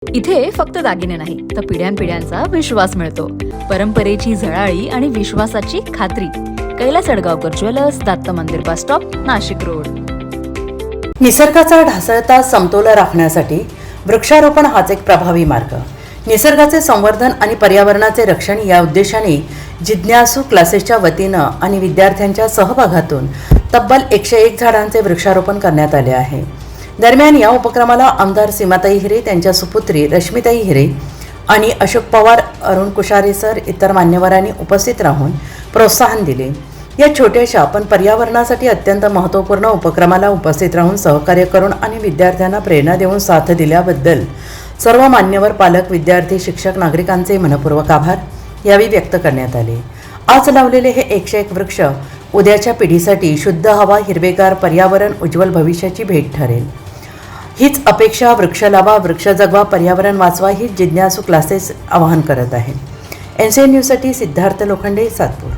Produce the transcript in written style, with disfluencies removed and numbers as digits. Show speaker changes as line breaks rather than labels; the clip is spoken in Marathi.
इथे फक्त दागिने नाही तर पिढ्यानपिढ्यांचा विश्वास मिळतो. परंपरेची झळाळी आणि विश्वासाची खात्री. कैलास अडगावकर ज्वेलर्स, दत्त मंदिर बस स्टॉप, नाशिक रोड.
निसर्गाचा ढासळता समतोल राखण्यासाठी वृक्षारोपण हाच एक प्रभावी मार्ग. निसर्गाचे संवर्धन आणि पर्यावरणाचे रक्षण या उद्देशाने जिज्ञासू क्लासेसच्या वतीनं आणि विद्यार्थ्यांच्या सहभागातून तब्बल 101 झाडांचे वृक्षारोपण करण्यात आले आहे. दरम्यान या उपक्रमाला आमदार सीमाताई हिरे, त्यांच्या सुपुत्री रश्मिताई हिरे आणि अशोक पवार, अरुण कुशारे सर, इतर मान्यवरांनी उपस्थित राहून प्रोत्साहन दिले. या छोट्याशा पण पर्यावरणासाठी अत्यंत महत्त्वपूर्ण उपक्रमाला उपस्थित राहून सहकार्य करून आणि विद्यार्थ्यांना प्रेरणा देऊन साथ दिल्याबद्दल सर्व मान्यवर, पालक, विद्यार्थी, शिक्षक, नागरिकांचे मनपूर्वक आभार यावेळी व्यक्त करण्यात आले. आज लावलेले हे 101 वृक्ष उद्याच्या पिढीसाठी शुद्ध हवा, हिरवेगार पर्यावरण, उज्ज्वल भविष्याची भेट ठरेल. हीच अपेक्षा वृक्ष लावा, वृक्ष जगवा, पर्यावरण वाचवा ही जिज्ञासू क्लासेस आवाहन करत आहे. NCN न्यूजसाठी सिद्धार्थ लोखंडे, सातपूर.